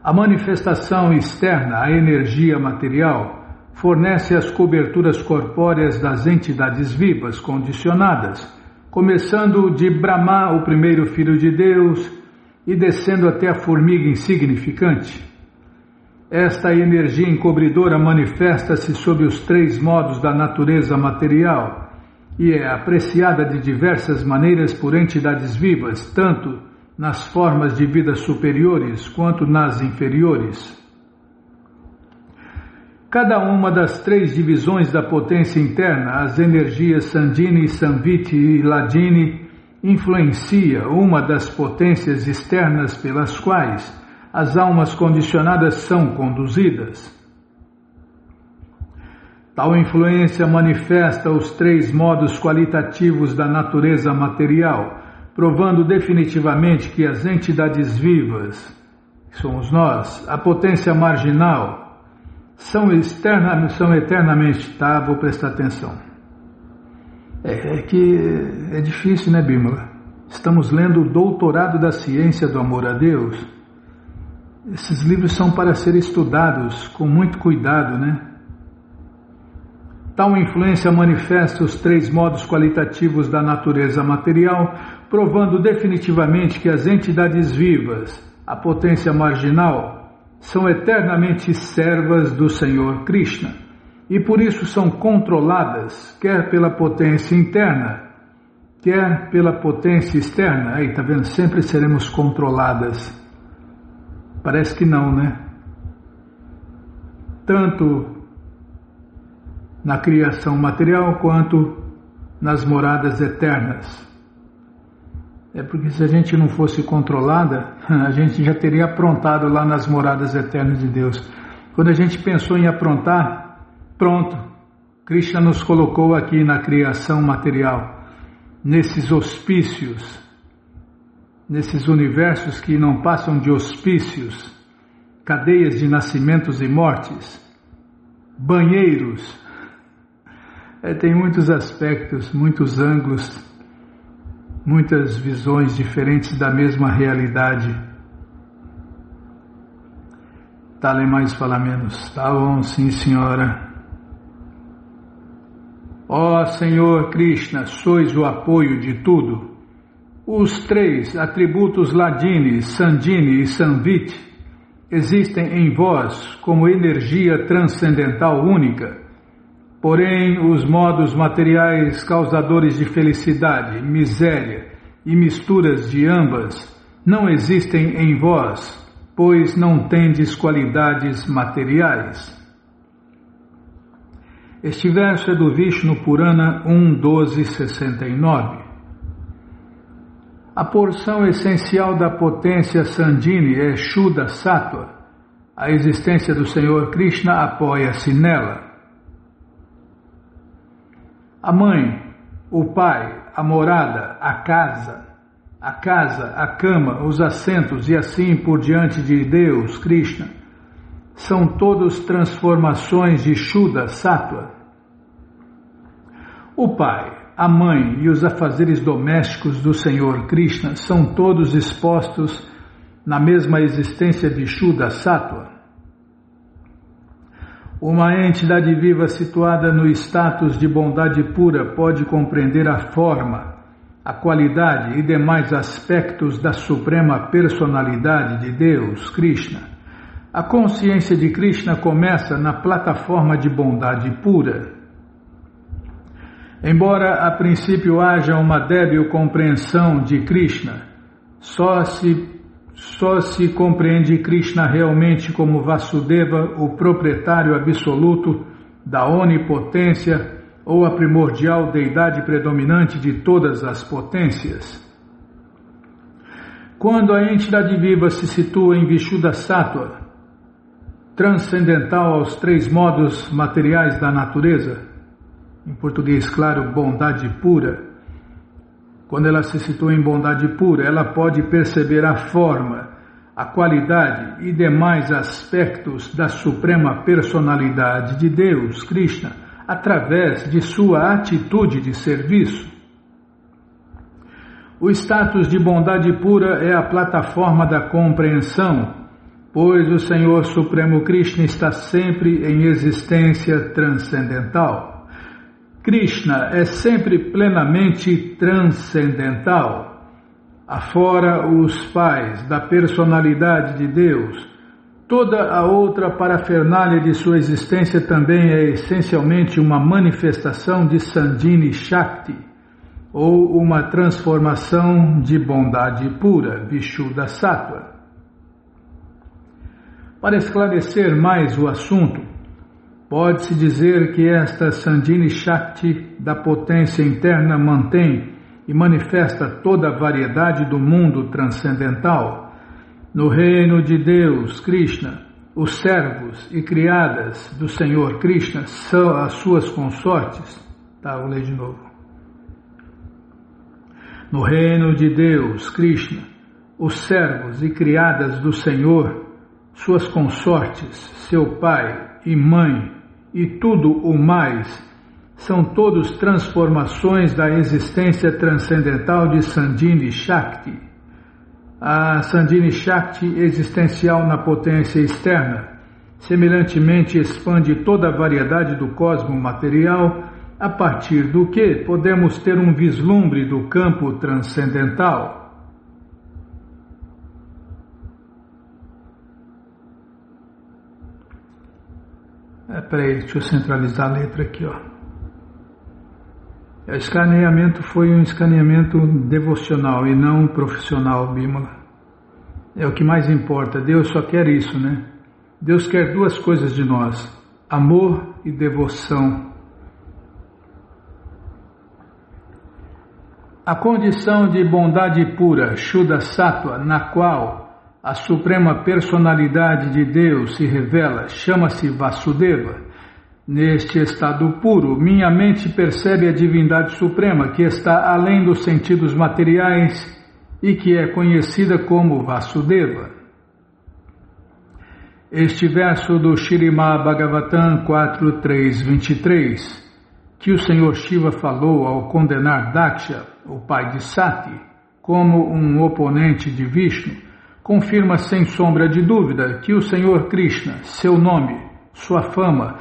A manifestação externa, a energia material, fornece as coberturas corpóreas das entidades vivas condicionadas, começando de Brahma, o primeiro filho de Deus, e descendo até a formiga insignificante. Esta energia encobridora manifesta-se sob os três modos da natureza material e é apreciada de diversas maneiras por entidades vivas, tanto nas formas de vida superiores quanto nas inferiores. Cada uma das três divisões da potência interna, as energias Sandhini, Samviti e Ladini, influencia uma das potências externas pelas quais as almas condicionadas são conduzidas. Tal influência manifesta os três modos qualitativos da natureza material, provando definitivamente que as entidades vivas, que somos nós, a potência marginal, são eternamente... Tá, vou prestar atenção. É que é difícil, né, Bímola? Estamos lendo o Doutorado da Ciência do Amor a Deus. Esses livros são para serem estudados com muito cuidado, né? Tal influência manifesta os três modos qualitativos da natureza material, provando definitivamente que as entidades vivas, a potência marginal, são eternamente servas do Senhor Krishna e por isso são controladas, quer pela potência interna, quer pela potência externa. Aí, tá vendo? Sempre seremos controladas. Parece que não, né? Tanto na criação material quanto nas moradas eternas. É porque se a gente não fosse controlada, a gente já teria aprontado lá nas moradas eternas de Deus. Quando a gente pensou em aprontar, pronto, Krishna nos colocou aqui na criação material, nesses hospícios, nesses universos que não passam de hospícios, cadeias de nascimentos e mortes, banheiros. Tem muitos aspectos, muitos ângulos, muitas visões diferentes da mesma realidade. Tá, ler mais, falar menos. Tá bom, sim, senhora. Ó Senhor Krishna, sois o apoio de tudo. Os três atributos Ladini, Sandini e Samvit existem em vós como energia transcendental única. Porém, os modos materiais causadores de felicidade, miséria e misturas de ambas não existem em vós, pois não tendes qualidades materiais. Este verso é do Vishnu Purana 1.12.69. A porção essencial da potência Sandini é Shuddha Sattva. A existência do Senhor Krishna apoia-se nela. A mãe, o pai, a morada, a casa, a cama, os assentos e assim por diante de Deus, Krishna, são todos transformações de Shuddha Sattva. O pai, a mãe e os afazeres domésticos do Senhor Krishna são todos expostos na mesma existência de Shuddha Sattva. Uma entidade viva situada no status de bondade pura pode compreender a forma, a qualidade e demais aspectos da suprema personalidade de Deus, Krishna. A consciência de Krishna começa na plataforma de bondade pura. Embora a princípio haja uma débil compreensão de Krishna, só se compreende Krishna realmente como Vasudeva, o proprietário absoluto da onipotência ou a primordial deidade predominante de todas as potências. Quando a entidade viva se situa em Vishuddha Sattva, transcendental aos três modos materiais da natureza, em português claro, bondade pura, quando ela se situa em bondade pura, ela pode perceber a forma, a qualidade e demais aspectos da suprema personalidade de Deus, Krishna, através de sua atitude de serviço. O status de bondade pura é a plataforma da compreensão, pois o Senhor Supremo Krishna está sempre em existência transcendental. Krishna é sempre plenamente transcendental. Afora os pais da personalidade de Deus, toda a outra parafernália de sua existência também é essencialmente uma manifestação de Sandini Shakti, ou uma transformação de bondade pura, Vishuddha Sattva. Para esclarecer mais o assunto, pode-se dizer que esta Sandini Shakti da potência interna mantém e manifesta toda a variedade do mundo transcendental. No reino de Deus, Krishna, os servos e criadas do Senhor Krishna são as suas consortes. Vou ler de novo. No reino de Deus, Krishna, os servos e criadas do Senhor, suas consortes, seu pai e mãe, e tudo o mais, são todos transformações da existência transcendental de Sandini Shakti. A Sandini Shakti existencial na potência externa, semelhantemente expande toda a variedade do cosmo material, a partir do que podemos ter um vislumbre do campo transcendental. Peraí, deixa eu centralizar a letra aqui, ó. O escaneamento foi um escaneamento devocional e não profissional, Bímola. É o que mais importa. Deus só quer isso, né? Deus quer duas coisas de nós: amor e devoção. A condição de bondade pura, Shuddha Sattva, na qual a suprema personalidade de Deus se revela, chama-se Vasudeva. Neste estado puro, minha mente percebe a divindade suprema que está além dos sentidos materiais e que é conhecida como Vasudeva. Este verso do Śrīmad Bhagavatam 4.3.23, que o Senhor Shiva falou ao condenar Daksha, o pai de Sati, como um oponente de Vishnu, confirma sem sombra de dúvida que o Senhor Krishna, seu nome, sua fama,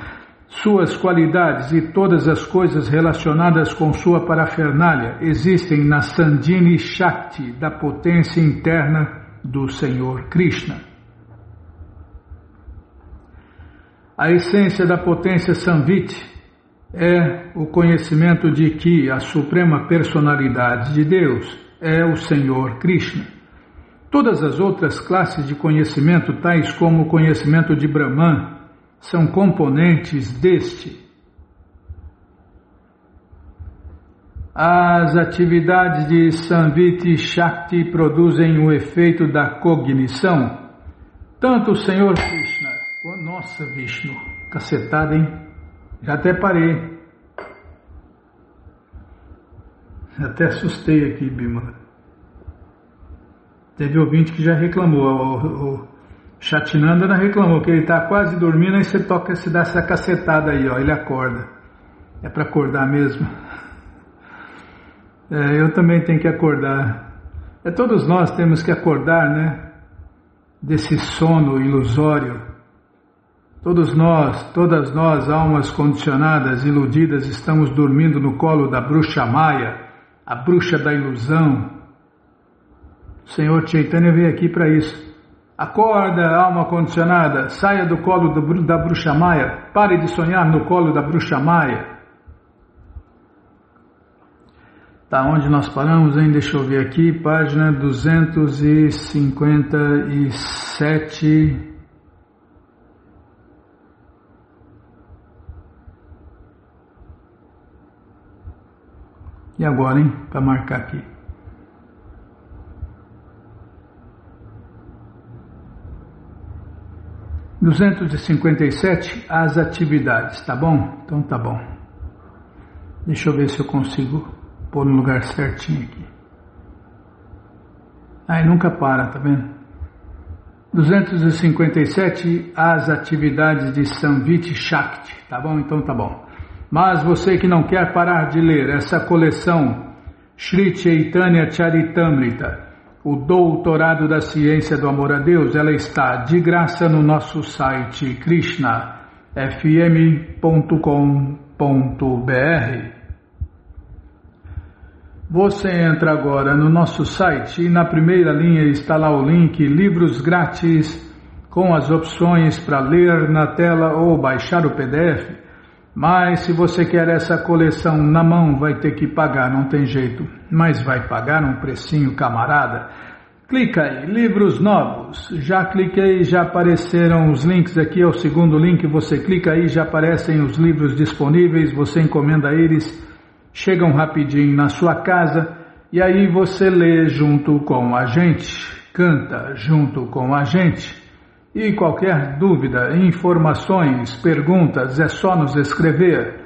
suas qualidades e todas as coisas relacionadas com sua parafernália existem na Sandhini Shakti da potência interna do Senhor Krishna. A essência da potência Samviti é o conhecimento de que a suprema personalidade de Deus é o Senhor Krishna. Todas as outras classes de conhecimento, tais como o conhecimento de Brahman, são componentes deste. As atividades de Samviti Shakti produzem o efeito da cognição. Tanto o Senhor Krishna quanto nossa Vishnu. Cacetada, hein? Já até parei. Até assustei aqui, Bima. Teve ouvinte que já reclamou. O Chatinanda reclamou que ele está quase dormindo, aí você toca, se dá essa cacetada aí, ó, ele acorda. É para acordar mesmo. Eu também tenho que acordar. Todos nós temos que acordar, né? Desse sono ilusório. Todas nós, almas condicionadas, iludidas, estamos dormindo no colo da bruxa Maya, a bruxa da ilusão. O Senhor Chaitanya veio aqui para isso. Acorda, alma condicionada, saia do colo da bruxa Maya, pare de sonhar no colo da bruxa Maya. Tá, onde nós paramos, hein? Deixa eu ver aqui, página 257... E agora, hein? Para marcar aqui. – 257, as atividades, tá bom? Então tá bom. Deixa eu ver se eu consigo pôr no lugar certinho aqui. Aí nunca para, tá vendo? 257, as atividades de Samviti Shakti, tá bom? Então tá bom. Mas você que não quer parar de ler essa coleção Shri Chaitanya Charitamrita, o doutorado da ciência do amor a Deus, ela está de graça no nosso site krishnafm.com.br. Você entra agora no nosso site e na primeira linha está lá o link Livros Grátis com as opções para ler na tela ou baixar o PDF. Mas se você quer essa coleção na mão, vai ter que pagar, não tem jeito. Mas vai pagar um precinho, camarada. Clica aí, livros novos. Já cliquei, já apareceram os links aqui, é o segundo link. Você clica aí, já aparecem os livros disponíveis. Você encomenda eles, chegam rapidinho na sua casa. E aí você lê junto com a gente, canta junto com a gente. E qualquer dúvida, informações, perguntas, é só nos escrever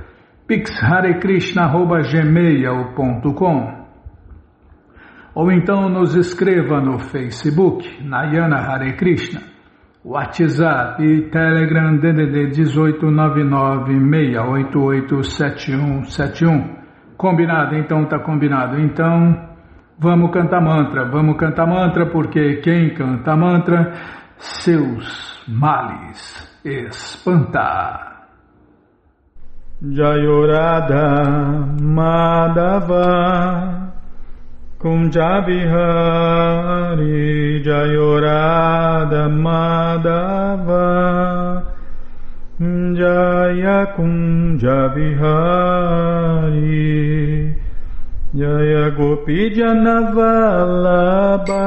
pixharekrishna@gmail.com ou então nos escreva no Facebook, Nayana Hare Krishna, WhatsApp e Telegram DDD 1899-688-7171. Combinado? Então tá combinado. Então vamos cantar mantra, porque quem canta mantra seus males espanta. Jayorada Madhava Kunja Bihari, Jayorada Madhava Jaya Kunja Bihari, Jaya Gopi Janavalabha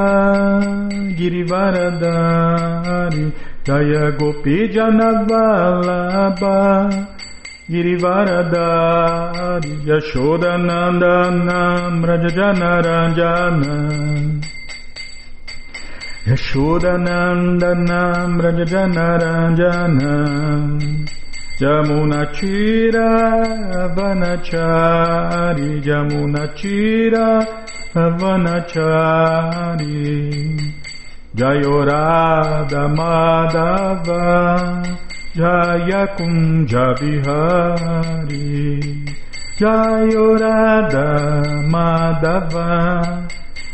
Girivaradari, Jaya Gopi Janavalabha Girivaradari Yashodanandana Brajajanaranjana Yashodanandana Brajajanaranjana Jamunachira Vanachari Jamunachira Vanachari Jayorada Madhava Jaya Kunja Vihari Jayorada Madhava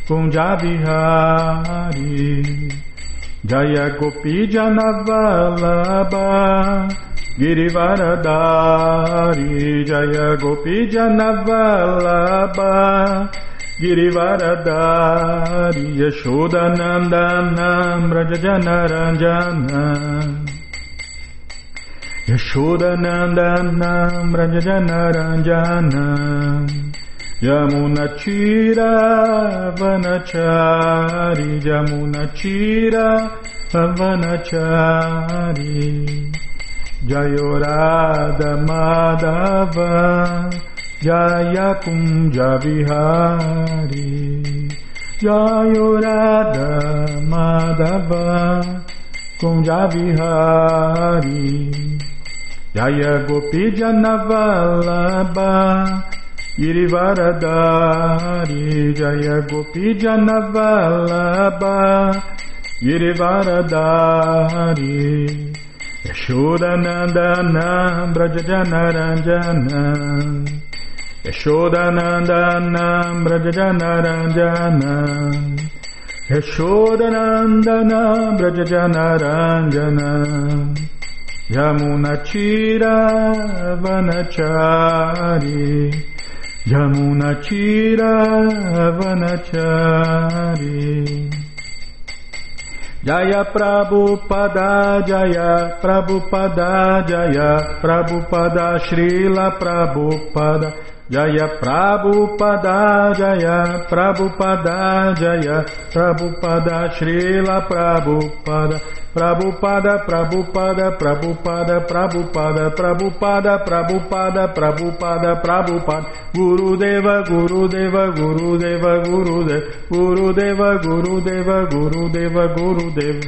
Kunja Vihari Jaya Gopi Janavalabha Girivaradari Jaya Gopi Janavalabha Girivaradari Yashodanandana Brajajanaranjana Yashodanandana Brajajanaranjana Yamunachira Vanachari Yamunachira Vanachari Jayorada Madhava Jaya Kunja Vihari Jayorada Madhava Kunja Vihari Jaya Gopi Janavalabha Girivaradari Jaya Gopi Janavalabha Girivaradari Yashodanandana Brajajanaranjana Yashodanandana Brajajanaranjana Yashodanandana Brajajanaranjana Yamunachira Vanachari Yamunachira Vanachari Jaya Prabhupada Jaya Prabhupada Jaya Prabhupada Srila Prabhupada Jaya Prabhupada Jaya Prabhupada Jaya Prabhupada Srila Prabhupada Prabhupada Prabhupada Prabhupada Prabhupada Prabhupada Prabhupada Prabhupada Prabhupada Gurudeva Gurudeva Gurudeva Gurudeva Gurudeva Gurudeva Gurudeva Gurudeva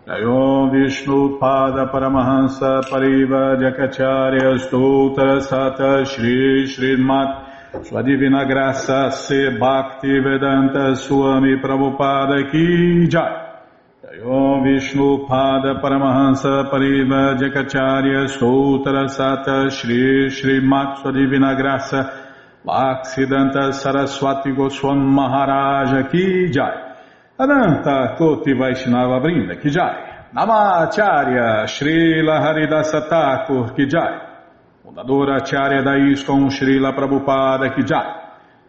Jayom Vishnu Pada Paramahansa Pariva Jakacharya Stoutra Sata Shri Srimat Sua Divina Graça Se Bhakti Vedanta Swami Prabhupada Ki Jai. Jayom Vishnu Pada Paramahansa Pariva Jakacharya Stoutra Sata Shri Srimat Sua Divina Graça Bhaktivedanta Saraswati Goswami Maharaja Ki Jai. Adanta Koti Vaishnava Brinda Ki Jai. Namacharya Srila Haridasa Thakur Ki Jai. Fundadora Acharya da ISKCON Srila Prabhupada Ki Jai.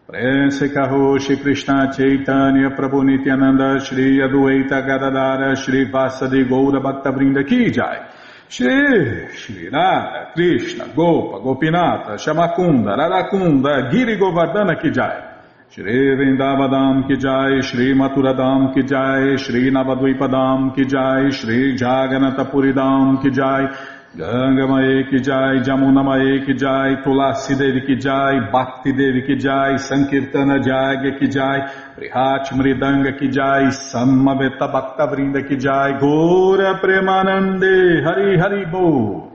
Prense Karoshi Krishna Chaitanya Prabhu Nityananda Shri Adueita Gadadara Shri Vasadi Goura Bhakta Brinda Ki Jai. Shri Radha Krishna Gopa Gopinata Shamakunda Radakunda Giri Govardhana Ki Jai. Shri Vrindavadam Ki Jai, Shri Maturadam Ki Jai, Shri Navadvipadam Ki Jai, Shri Jaganatapuridam Ki Jai, Gangamaye Ki Jai, Jamunamaye Ki Jai, Tulasi Devi Ki Jai, Bhakti Devi Ki Jai, Sankirtana Jagya Ki Jai, Prihat Mridanga Ki Jai, Samaveta Bhakta Vrinda Ki Jai, Gora Premanande, Hari Hari Bo.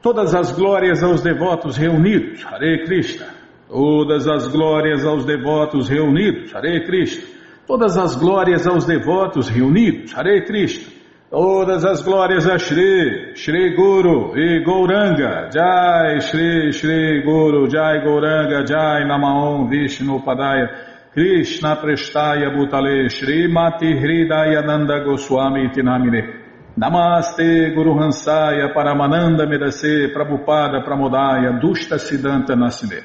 Todas as glórias aos devotos reunidos, Hare Krishna. Todas as glórias aos devotos reunidos, Hare Krishna. Todas as glórias aos devotos reunidos, Hare Krishna. Todas as glórias a Shri, Shri Guru e Gauranga, Jai Shri, Shri Guru, Jai Gauranga, Jai Namaon Vishnu Padaya, Krishna Prestaya Bhutale, Shri Mati Hridaya Nanda Goswami Tinamine. Namaste Guru Hansaya Paramananda Medase Prabhupada Pramodaya Dushta Siddhanta Nasime.